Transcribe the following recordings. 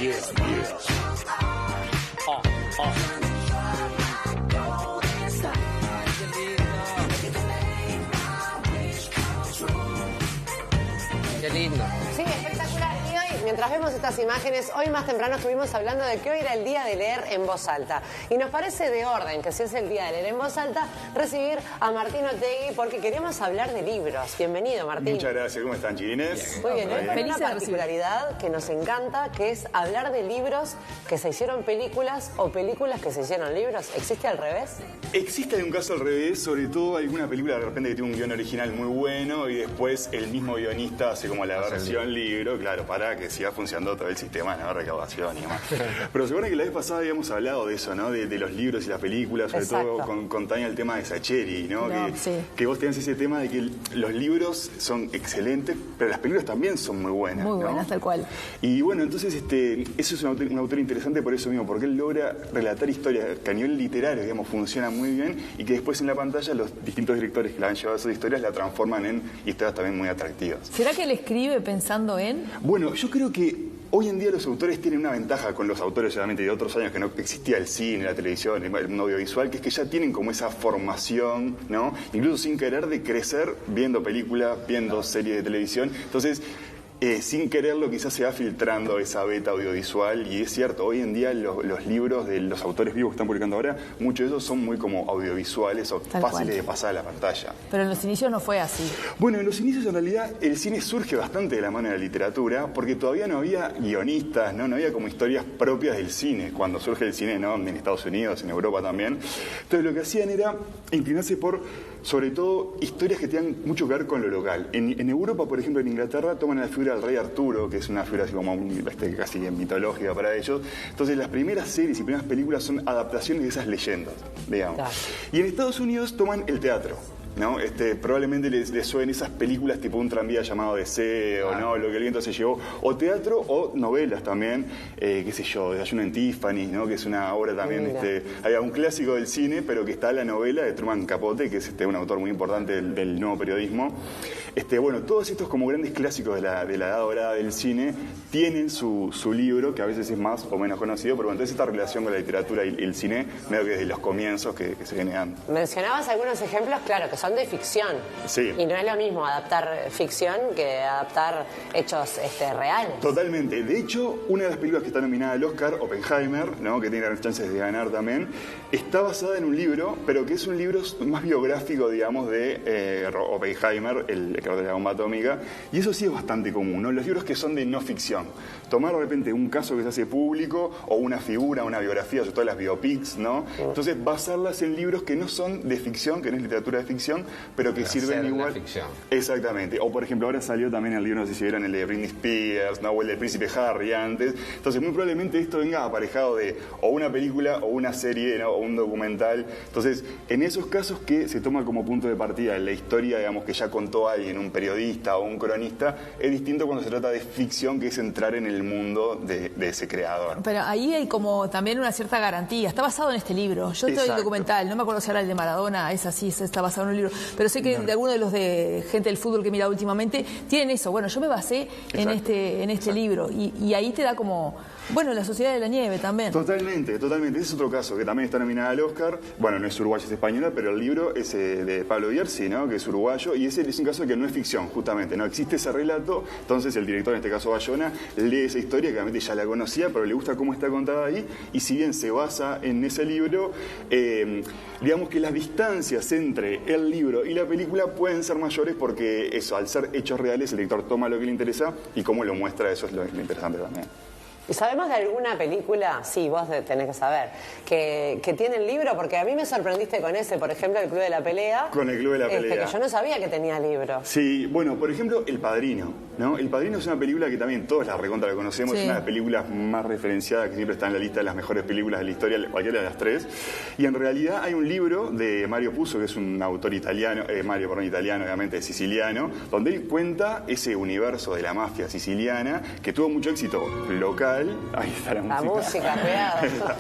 Qué lindo. Sí, espectacular. Y hoy, mientras vemos estas imágenes, hoy más temprano estuvimos hablando de que hoy era el día de leer en voz alta. Y nos parece de orden que si es el día de leer en voz alta, recibir a Martín Otegui porque queremos hablar de libros. Bienvenido, Martín. Muchas gracias. ¿Cómo están, chiquines? Muy bien, hoy con Feliz una de particularidad que nos encanta, que es hablar de libros que se hicieron películas o películas que se hicieron libros. ¿Existe al revés? Existe un caso al revés, sobre todo alguna película de repente que tiene un guión original muy bueno y después el mismo guionista hace como la versión libro, claro, para que siga funcionando todo el sistema de recaudación y demás. Pero seguro que la vez pasada habíamos hablado de eso, ¿no? De los libros y las películas, sobre Exacto. todo con Tania el tema de Sacheri, ¿no? Sí. Que vos tenés ese tema de que los libros son excelentes, pero las películas también son muy buenas. Muy ¿no? buenas, tal cual. Y bueno, entonces eso es un autor interesante por eso mismo, porque él logra relatar historias que a nivel literario, digamos, funcionan muy bien y que después en la pantalla los distintos directores que la han llevado a esas historias la transforman en historias también muy atractivas. ¿Será que él escribe pensando en...? Bueno, yo creo que hoy en día los autores tienen una ventaja con los autores solamente de otros años que no existía el cine, la televisión, el mundo audiovisual, que es que ya tienen como esa formación, ¿no? Incluso sin querer de crecer viendo películas, viendo series de televisión. Entonces, sin quererlo quizás se va filtrando esa beta audiovisual y es cierto, hoy en día los libros de los autores vivos que están publicando ahora, muchos de esos son muy como audiovisuales o Tal fáciles cual. de pasar a la pantalla. Pero en los inicios no fue así. Bueno, en los inicios en realidad el cine surge bastante de la mano de la literatura porque todavía no había guionistas, no había como historias propias del cine, cuando surge el cine, ¿no? En Estados Unidos, en Europa también. Entonces lo que hacían era inclinarse por, sobre todo, historias que tengan mucho que ver con lo local. En Europa, por ejemplo, en Inglaterra, toman la figura del rey Arturo, que es una figura así como casi mitológica para ellos. Entonces las primeras series y primeras películas son adaptaciones de esas leyendas, digamos. Claro. Y en Estados Unidos toman el teatro, ¿no? Probablemente les suenen esas películas tipo Un tranvía llamado Deseo, ¿no? Lo que el viento se llevó, o teatro o novelas también, qué sé yo, Desayuno en Tiffany, ¿no? Que es una obra también, hay un clásico del cine, pero que está la novela de Truman Capote, que es un autor muy importante del nuevo periodismo. Bueno, todos estos como grandes clásicos de la edad dorada del cine tienen su libro, que a veces es más o menos conocido, pero bueno, entonces esta relación con la literatura y el cine, medio que desde los comienzos que se viene dando. Mencionabas algunos ejemplos, claro, que son de ficción. Sí. Y no es lo mismo adaptar ficción que adaptar hechos reales. Totalmente. De hecho, una de las películas que está nominada al Oscar, Oppenheimer, ¿no? Que tiene grandes chances de ganar también, está basada en un libro, pero que es un libro más biográfico, digamos, de Oppenheimer, el creador de la bomba atómica, y eso sí es bastante común, ¿no? Los libros que son de no ficción. Tomar de repente un caso que se hace público o una figura, una biografía, sobre todo las biopics, ¿no? Entonces, basarlas en libros que no son de ficción, que no es literatura de ficción, pero que sirven igual. Ficción. Exactamente. O por ejemplo, ahora salió también el libro, no sé si vieron el de Britney Spears, ¿no? O el del Príncipe Harry antes. Entonces, muy probablemente esto venga aparejado de o una película o una serie, ¿no? O un documental. Entonces, en esos casos que se toma como punto de partida la historia, digamos, que ya contó alguien, un periodista o un cronista, es distinto cuando se trata de ficción, que es entrar en el mundo de ese creador. Pero ahí hay como también una cierta garantía. Está basado en este libro. Yo estoy en el documental, no me acuerdo si era el de Maradona, es así, está basado en un libro. Pero sé que de algunos de los de gente del fútbol que he mirado últimamente tienen eso. Bueno, yo me basé en este libro y ahí te da como... Bueno, La Sociedad de la Nieve también. Totalmente, totalmente. Ese es otro caso que también está nominada al Oscar. Bueno, no es uruguaya, es española, pero el libro es de Pablo Bierzi, ¿no? Que es uruguayo, y ese es un caso que no es ficción, justamente, ¿no? Existe ese relato, entonces el director, en este caso Bayona, lee esa historia, que realmente ya la conocía, pero le gusta cómo está contada ahí, y si bien se basa en ese libro, digamos que las distancias entre el libro y la película pueden ser mayores porque eso, al ser hechos reales, el director toma lo que le interesa y cómo lo muestra, eso es lo interesante también. ¿Y sabemos de alguna película, sí, vos tenés que saber, que tiene el libro? Porque a mí me sorprendiste con ese, por ejemplo, El Club de la Pelea. Con El Club de la Pelea. Que yo no sabía que tenía libro. Sí, bueno, por ejemplo, El Padrino, ¿no? El Padrino es una película que también todos la recontra la conocemos, Sí. es una de las películas más referenciadas, que siempre está en la lista de las mejores películas de la historia, cualquiera de las tres. Y en realidad hay un libro de Mario Puzo, que es un autor italiano, italiano, obviamente, siciliano, donde él cuenta ese universo de la mafia siciliana, que tuvo mucho éxito local. Ahí está la música. La música, cuidado.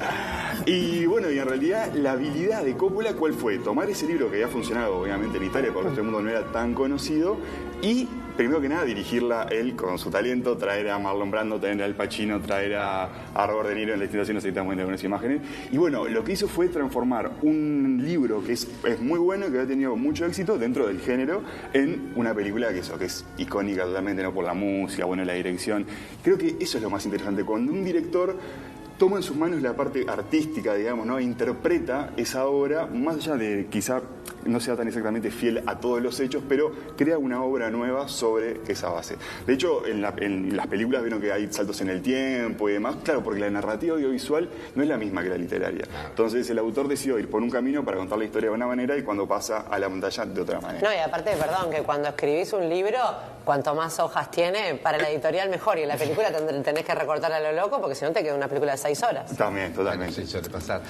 Y bueno, y en realidad la habilidad de Coppola, ¿cuál fue? Tomar ese libro que había funcionado obviamente en Italia, porque todo el mundo no era tan conocido, y primero que nada dirigirla él con su talento, traer a Marlon Brando, traer a Al Pacino, traer a Robert De Niro en la distintas escenas, estamos viendo unas imágenes. Y bueno, lo que hizo fue transformar un libro que es muy bueno, que ha tenido mucho éxito dentro del género, en una película que es icónica totalmente, ¿no? Por la música, bueno, la dirección. Creo que eso es lo más interesante, cuando un director toma en sus manos la parte artística, digamos, ¿no? Interpreta esa obra, más allá de quizá no sea tan exactamente fiel a todos los hechos, pero crea una obra nueva sobre esa base. De hecho, en las películas vieron que hay saltos en el tiempo y demás, claro, porque la narrativa audiovisual no es la misma que la literaria. Entonces el autor decidió ir por un camino para contar la historia de una manera y cuando pasa a la pantalla de otra manera. No, y aparte, perdón, que cuando escribís un libro, cuanto más hojas tiene, para la editorial mejor, y en la película tenés que recortar a lo loco, porque si no te queda una película de 6 horas. También, totalmente. Bueno, sí, suele pasar.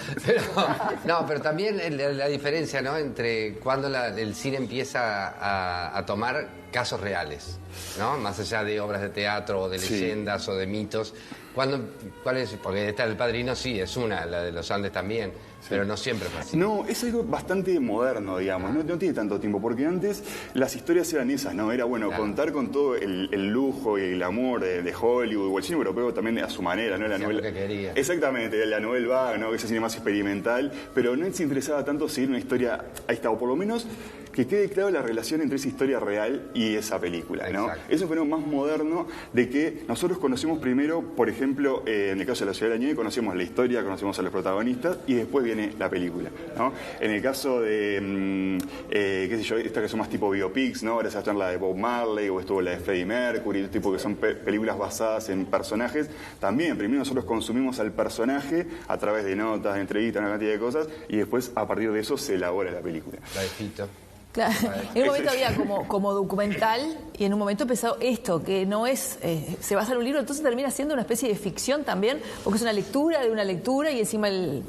Pero también la diferencia, ¿no?, entre cuando el cine empieza a tomar casos reales, ¿no? Más allá de obras de teatro o de leyendas o de mitos. ¿Cuál es? Porque está El Padrino, sí, es una, la de los Andes también, pero no siempre fue así. No, es algo bastante moderno, digamos, no tiene tanto tiempo, porque antes las historias eran esas, ¿no? Era, bueno, contar con todo el lujo y el amor de Hollywood, o el cine europeo también a su manera, ¿no? La novela, lo que quería. Exactamente, la Nouvelle Vague, ¿no? Ese cine más experimental, pero no se interesaba tanto seguir una historia, ahí está, o por lo menos que quede claro la relación entre esa historia real y esa película, ¿no? Exacto. Eso fue lo más moderno de que nosotros conocemos primero, por ejemplo, en el caso de La Ciudad de la Nieve, conocemos la historia, conocemos a los protagonistas y después viene la película, ¿no? En el caso de, qué sé yo, estas que son más tipo biopics, ¿no? Ahora se está la de Bob Marley o estuvo la de Freddie Mercury, tipo que son películas basadas en personajes. También, primero nosotros consumimos al personaje a través de notas, de entrevistas, una cantidad de cosas y después a partir de eso se elabora la película. La de Fito. Claro. En un momento había como documental y en un momento empezó esto, que no es, se basa en un libro, entonces termina siendo una especie de ficción también, porque es una lectura de una lectura y encima le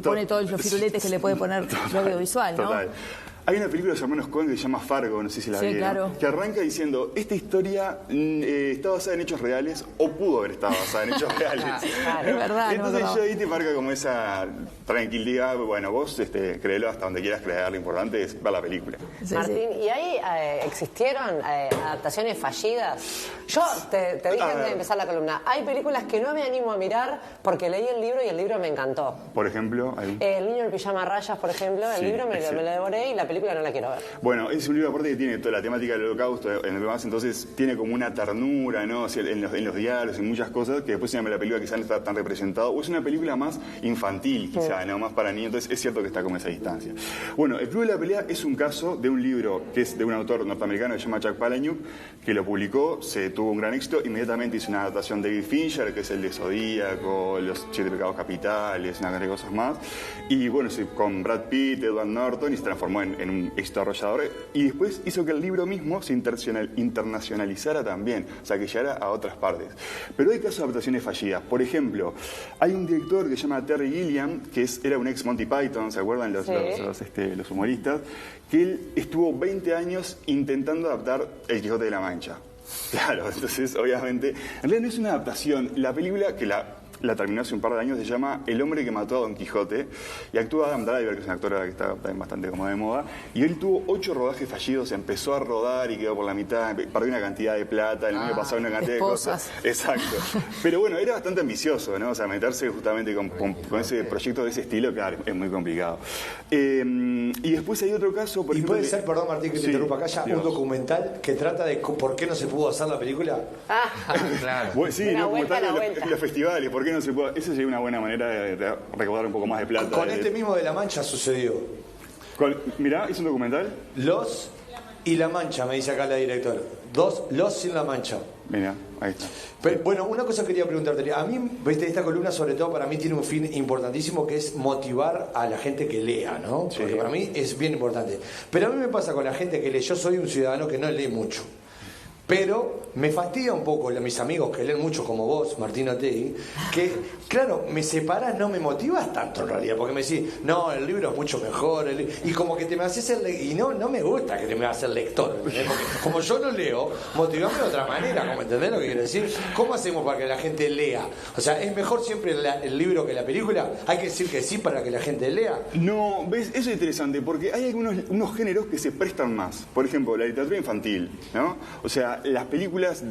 pone todos los firuletes que le puede poner lo audiovisual, ¿no? Total. Hay una película de los hermanos Coen que se llama Fargo, no sé si la vieron, claro, que arranca diciendo, esta historia está basada en hechos reales o pudo haber estado basada en hechos reales. Claro, es verdad. Entonces yo ahí te marca como esa tranquilidad, bueno, vos créelo hasta donde quieras creer, lo importante es ver la película. Sí, Martín, ¿y ahí existieron adaptaciones fallidas? Yo te dije antes de empezar la columna, hay películas que no me animo a mirar porque leí el libro y el libro me encantó. Por ejemplo, ahí. El niño del pijama a rayas, por ejemplo, el libro me lo devoré y la película no la quiero ver. Bueno, es un libro aparte que tiene toda la temática del holocausto en lo demás, entonces tiene como una ternura, ¿no? O sea, en los diálogos y muchas cosas que después se llama la película quizá no está tan representado, o es una película más infantil quizá, ¿no? Más para niños, entonces es cierto que está como esa distancia. Bueno, El Club de la Pelea es un caso de un libro que es de un autor norteamericano que se llama Chuck Palahniuk, que lo publicó, se tuvo un gran éxito, inmediatamente hizo una adaptación de David Fincher, que es el de Zodíaco, Los 7 Pecados Capitales, una cantidad de cosas más, y bueno, con Brad Pitt, Edward Norton, y se transformó en un éxito arrollador, y después hizo que el libro mismo se internacionalizara también, o sea, que llegara a otras partes. Pero hay casos de adaptaciones fallidas. Por ejemplo, hay un director que se llama Terry Gilliam, que era un ex Monty Python, ¿se acuerdan los humoristas? Que él estuvo 20 años intentando adaptar El Quijote de la Mancha. Claro, entonces, obviamente, en realidad no es una adaptación. La película, que la terminó hace un par de años, se llama El hombre que mató a Don Quijote, y actúa Adam Driver, que es una actora que está también bastante como de moda, y él tuvo 8 rodajes fallidos, empezó a rodar y quedó por la mitad, perdió una cantidad de plata, el año pasado una cantidad de cosas. Exacto. Pero bueno, era bastante ambicioso, ¿no? O sea, meterse justamente con ese proyecto de ese estilo, claro, es muy complicado. Y después hay otro caso, por ejemplo... ¿Y puede ser, perdón Martín, que te interrumpa acá, ya un documental que trata de por qué no se pudo hacer la película? Claro. Bueno, sí, ¿no? Como tal, los festivales, ¿por qué no se puede? Esa sería una buena manera de recaudar un poco más de plata. Con este mismo de La Mancha sucedió. Mirá, ¿es un documental? Los y La Mancha, me dice acá la directora. Los sin La Mancha. Mirá, ahí está. Pero, bueno, una cosa quería preguntarte. A mí, viste, esta columna sobre todo para mí tiene un fin importantísimo, que es motivar a la gente que lea, ¿no? Sí. Porque para mí es bien importante. Pero a mí me pasa con la gente que lee. Yo soy un ciudadano que no lee mucho. Pero me fastidia un poco mis amigos que leen mucho como vos, Martín Otegi, que, claro, me separás, no me motivas tanto en realidad, porque me decís, no, el libro es mucho mejor, y como que te me haces y no me gusta que te me hagas el lector, ¿entendés? Porque como yo no leo, motivame de otra manera, ¿cómo entendés lo que quiero decir? ¿Cómo hacemos para que la gente lea? O sea, ¿es mejor siempre el libro que la película? ¿Hay que decir que sí para que la gente lea? No, ¿ves? Eso es interesante, porque hay unos géneros que se prestan más. Por ejemplo, la literatura infantil, ¿no? O sea, las películas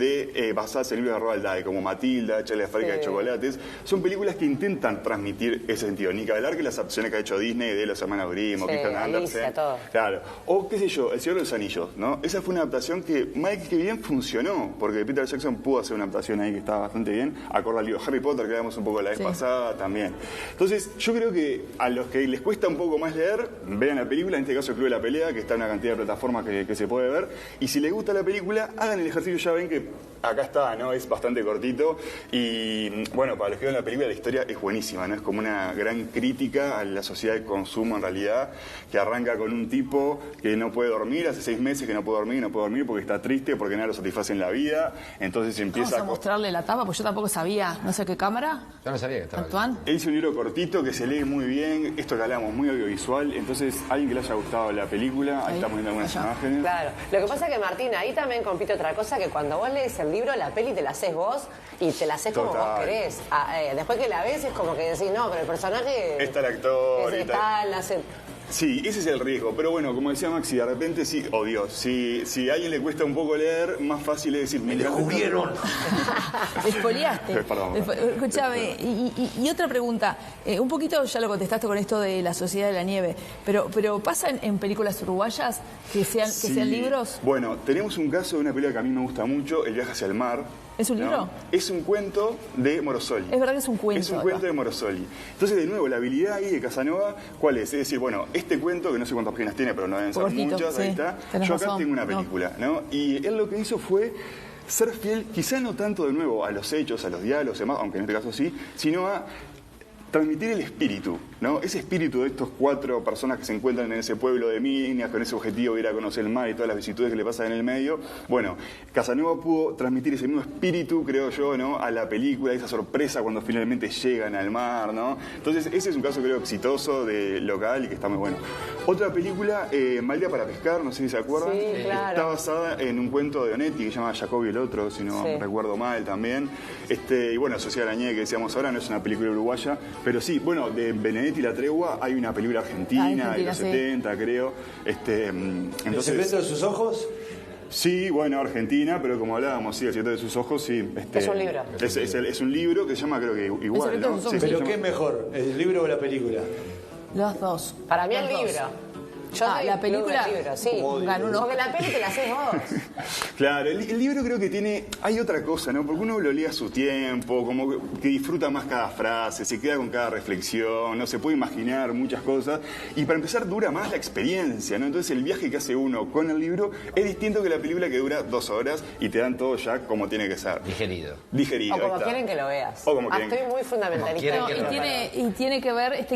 basadas en libros de Roald Dahl, como Matilda, Charlie la fábrica de chocolates, son películas que intentan transmitir ese sentido. Ni que hablar que las adaptaciones que ha hecho Disney de los hermanos Grimm, o Christian Andersen. Claro. O qué sé yo, El Señor de los Anillos, ¿no? Esa fue una adaptación que, mal que bien, funcionó, porque Peter Jackson pudo hacer una adaptación ahí que estaba bastante bien, acorde al libro Harry Potter, que hablamos un poco la vez pasada también. Entonces, yo creo que a los que les cuesta un poco más leer, vean la película, en este caso el Club de la Pelea, que está en una cantidad de plataformas que se puede ver, y si les gusta la película, hagan el ejercicio, ya ven que acá está, ¿no? Es bastante cortito, y bueno, para los que ven la película, la historia es buenísima, ¿no? Es como una gran crítica a la sociedad de consumo en realidad, que arranca con un tipo que no puede dormir, hace 6 meses que no puede dormir porque está triste, porque nada lo satisface en la vida, entonces empieza Vamos a mostrarle la tapa, porque yo tampoco sabía, no sé qué cámara. Yo no sabía que estaba. ¿Antoine? Él hizo un libro cortito que se lee muy bien, esto que hablamos, muy audiovisual, entonces alguien que le haya gustado la película, ahí estamos viendo algunas imágenes. Claro, lo que pasa es que Martín, ahí también compite otra cosa, que cuando vos lees el libro, la peli te la haces vos y te la haces como vos querés. Después que la ves es como que decís, no, pero el personaje Está el actor es tal, hace... Sí, ese es el riesgo, pero bueno, como decía Maxi, de repente sí, Dios, si a alguien le cuesta un poco leer, más fácil es decir, me descubrieron. Me espoliaste. Perdón. Escúchame, y otra pregunta, un poquito ya lo contestaste con esto de La Sociedad de la Nieve, pero ¿pasa en películas uruguayas que sean libros? Bueno, tenemos un caso de una película que a mí me gusta mucho, El viaje hacia el mar. ¿Es un libro? ¿No? Es un cuento de Morosoli. Es verdad que es un cuento. Es un cuento de Morosoli. Entonces, de nuevo, la habilidad ahí de Casanova, ¿cuál es? Es decir, bueno, este cuento, que no sé cuántas páginas tiene, pero no deben ser muchas, sí, ahí está. Yo acá tengo una película, ¿no? Y él lo que hizo fue ser fiel, quizá no tanto de nuevo a los hechos, a los diálogos, demás, aunque en este caso sí, sino a transmitir el espíritu, ¿no? Ese espíritu de estos 4 personas que se encuentran en ese pueblo de Minas, con ese objetivo de ir a conocer el mar y todas las vicisitudes que le pasan en el medio. Bueno, Casanova pudo transmitir ese mismo espíritu, creo yo, ¿no? A la película, esa sorpresa cuando finalmente llegan al mar, ¿no? Entonces, ese es un caso, creo, exitoso de local y que está muy bueno. Otra película, Mal día para pescar, no sé si se acuerdan. Sí, claro. Está basada en un cuento de Onetti que se llama Jacob y el otro, si no recuerdo mal también. Y bueno, Sociedad de la Nieve, que decíamos ahora, no es una película uruguaya, pero sí, bueno, de Benedetti y La Tregua hay una película argentina de los 70, creo. Entonces, ¿El secreto de sus ojos? Sí, bueno, Argentina, pero como hablábamos, sí, El secreto de sus ojos, sí. Es un libro. Es un libro que se llama, creo que igual, ¿no? Sí, ¿Pero qué es mejor, el libro o la película? Los dos. Para mí el libro. Yo la película libro, sí. Ganó uno. Porque la peli te la haces vos. Claro, el libro creo que hay otra cosa, ¿no? Porque uno lo lee a su tiempo, como que disfruta más cada frase, se queda con cada reflexión, no se puede imaginar muchas cosas, y para empezar dura más la experiencia, ¿no? Entonces el viaje que hace uno con el libro es distinto que la película, que dura 2 horas y te dan todo ya como tiene que ser. Digerido. O como quieren que lo veas. O como quieren. Estoy muy fundamentalista. Y tiene que ver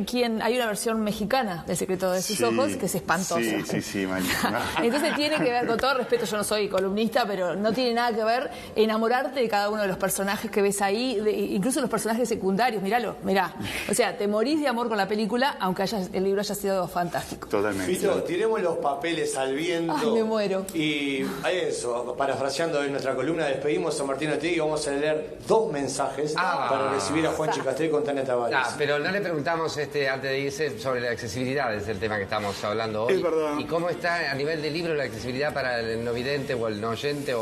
hay una versión mexicana del Secreto de sus ojos que se espantosa. Sí, malísima. Entonces tiene que ver, con todo respeto, yo no soy columnista, pero no tiene nada que ver enamorarte de cada uno de los personajes que ves ahí, incluso los personajes secundarios, mirá. O sea, te morís de amor con la película, aunque el libro haya sido fantástico. Totalmente. Fito, tiremos los papeles al viento. Ay, me muero. Y a eso, parafraseando en nuestra columna, despedimos a Martín Otegi y vamos a leer 2 mensajes para recibir a Juanchi Castré con Tania Tavares. Pero no le preguntamos antes de irse sobre la accesibilidad, es el tema que estamos hablando hoy. Es verdad. ¿Y cómo está a nivel de libro la accesibilidad para el no vidente o el no oyente?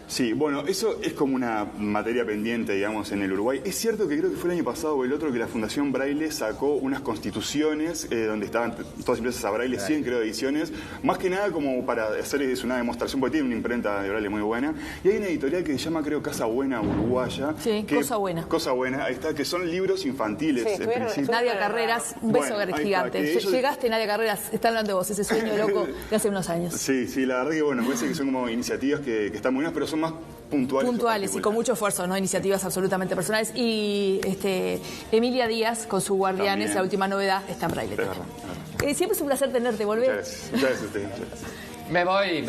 Sí, bueno, eso es como una materia pendiente, digamos, en el Uruguay. Es cierto que creo que fue el año pasado o el otro que la Fundación Braille sacó unas constituciones donde estaban todas empresas a Braille, 100 creo ediciones, más que nada como para hacer una demostración, porque tiene una imprenta de Braille muy buena. Y hay una editorial que se llama, creo, Casa Buena Uruguaya. Sí, Cosa Buena. Cosa Buena, ahí está, que son libros infantiles. Sí, en principio. Nadia Carreras, un beso gigante. Llegaste, Nadia Carreras, está hablando de vos, ese sueño loco de hace unos años. Sí, la verdad que bueno, me parece que son como iniciativas que están muy buenas, pero son más puntuales y con mucho esfuerzo, ¿no? Iniciativas absolutamente personales. Y Emilia Díaz, con su Guardianes, también. La última novedad, está en Braille. Siempre es un placer tenerte, volver. Muchas gracias. Me voy.